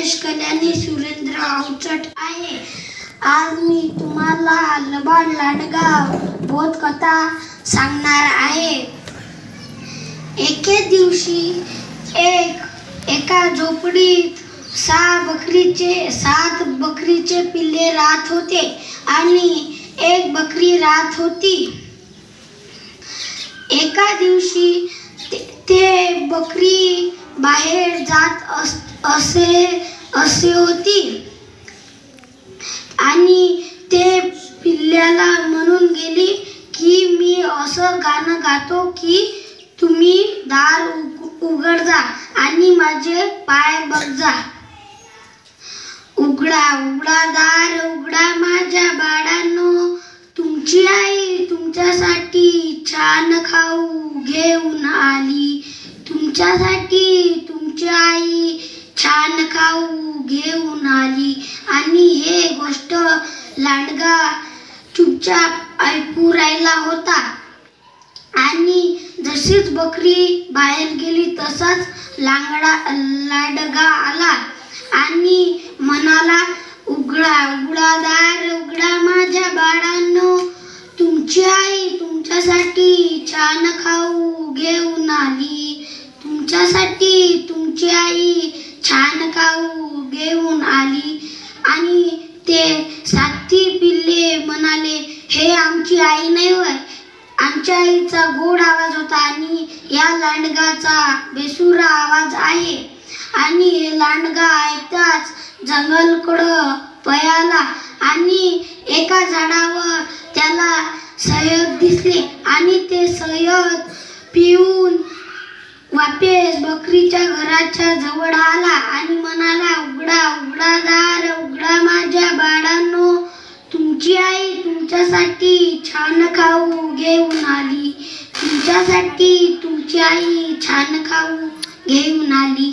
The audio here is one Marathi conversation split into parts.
महेश कल्याणी सुरेंद्र अवचट आहे। आज मी तुम्हाला लबाड लांडगा बोधकथा सांगणार आहे। एके दिवशी एका झोपडीत 7 बकरीचे पिल्ले राहत होते आणि एक बकरी राहत होती। एका दिवशी ते बकरी बाहेर जात असे होती आणि ते पिल्ल्याला म्हणून गेली की मी असं गाणं गातो की तुम्ही दार उघड जा आणि माझे पाय बघ जा। उघडा उघडा दार उघडा माझ्या बाळांनो, तुमची आई तुमच्यासाठी छान खाऊ घेऊन आली। तुमच्यासाठी तुमची आई छान खाऊ घेऊन आली। आणि हे गोष्ट लांडगा चुपचाप ऐकू राहिला होता आणि जशीच बकरी बाहेर गेली तसाच लांडगा आला आणि म्हणाला, उघडा उघडा दार उघडा माझ्या बाळांनो, तुमची आई तुमच्यासाठी छान खाऊ घेऊन आली। तुमच्यासाठी तुमची आई छान खाऊ घेऊन आली। आणि ते 7 पिल्ले म्हणाले, हे आमची आई नाही होय, आमच्या आईचा गोड आवाज होता आणि या लांडगाचा बेसुरा आवाज आहे। आणि लांडगा ऐकताच जंगलाकडं पळाला आणि एका झाडावर त्याला सय्यद दिसले आणि ते सय्यद पिऊन वापस बकरीच्या घराच्या जवळ आला आणि म्हणाला, उघडा उघडा दार उघडा माझ्या बाळांनो, तुमची आई तुमच्यासाठी छान खाऊ घेऊन आली। तुमच्यासाठी तुमची आई छान खाऊ घेऊन आली।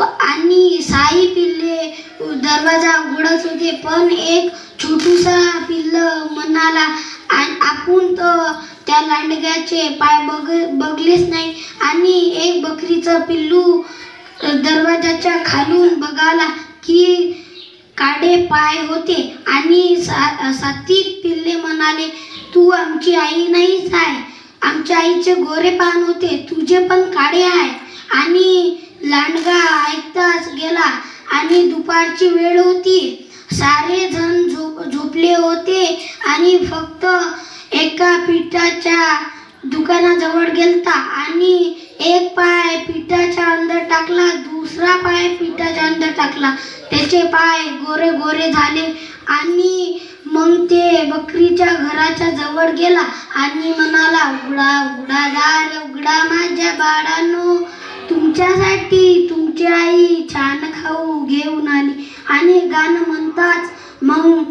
आणि 6 पिल्ले दरवाजा उघडत होते, पण एक छोटूसा पिल्ल म्हणाला, आपण तर त्या लांडग्याचे पाय बघलेच नाही। आणि एक बकरीचं पिल्लू दरवाजाच्या खालून बघाला की काळे पाय होते आणि 7 पिल्ले म्हणाले, तू आमची आई नाहीच आहे, आमच्या आईचे गोरे पान होते, तुझे पण काळे आहे। आणि लांडगा ऐकताच गेला आणि दुपारची वेळ होती, सारे जण झोपले होते आणि फक्त एका पिठाच्या दुकानाजवळ गेलता आणि एक पाय पिठाच्या अंदर टाकला, दुसरा पाय पिठाच्या अंदर टाकला, त्याचे पाय गोरे गोरे झाले। आणि मग ते बकरीच्या घराच्या जवळ गेला आणि म्हणाला, उघडा उघडा दार उघडा माझ्या बाळांनो, तुमच्यासाठी तुमची आई छान खाऊ घेऊन आली। आणि गाणं म्हणताच मग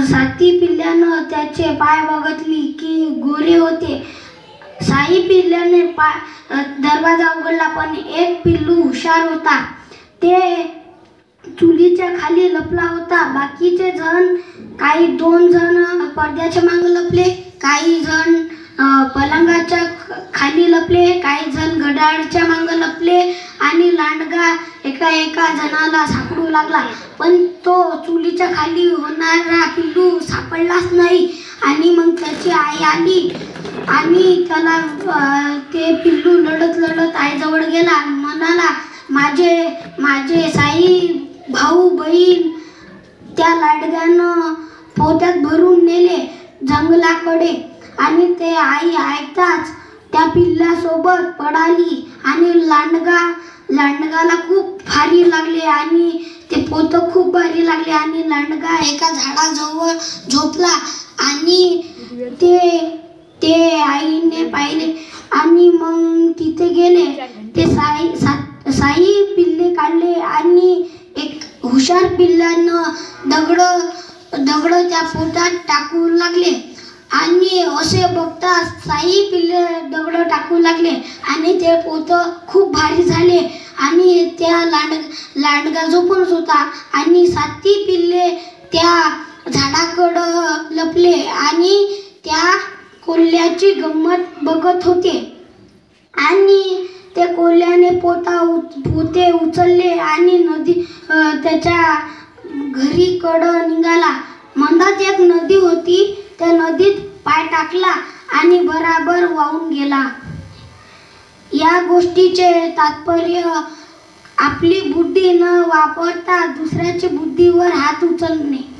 7 पिल्ल्यानं त्याचे पाय बघितली की गोरे होते। 6 पिल्ल्याने दरवाजा उघडला, पण एक पिल्लू हुशार होता, ते चुलीच्या खाली लपला होता। बाकीचे जण काही 2 जण पडद्याच्या मागे लपले, काही जण पलंगाच्या खाली लपले, काही जण घड्याळाच्या मागे लपले। आणि लांडगा एका जणाला सापडू लागला, पण तो चुलीच्या खाली होणारा पिल्लू सापडलाच नाही। आणि मग त्याची आई आली आणि त्याला ते पिल्लू लढत आईजवळ गेला, म्हणाला, माझे 6 भाऊ बहीण त्या लांडग्यानं पोत्यात भरून नेले जंगलाकडे। आणि ते आई ऐकताच त्या पिल्ल्यासोबत पळाली आणि लांडगाला खूप भारी लागले आणि ते पोतं खूप भारी लागले। आणि लांडगा एका झाडाजवळ झोपला आणि ते आईने पाहिले आणि मग तिथे गेले, ते 6 पिल्ले काढले आणि एक हुशार पिल्ल्यानं दगड त्या पोटात टाकू लागले। आणि असे बघताच 6 पिल्ले दगड टाकू लागले आणि ते पोतं खूप भारी झाले आणि त्या लांडगा झोपूनच होता आणि 7 पिल्ले त्या झाडाकडं लपले आणि त्या कोल्ह्याची गंमत बघत होते। आणि ते कोल्ह्याने पोते उचलले आणि त्याच्या घरीकडं निघाला. मधात एक नदी होती. त्या नदीत पाय टाकला आणि बराबर वाहून गेला. या गोष्टीचे तात्पर्य आपली बुद्धी न वापरता दुसऱ्याच्या बुद्धीवर हात उचलणे.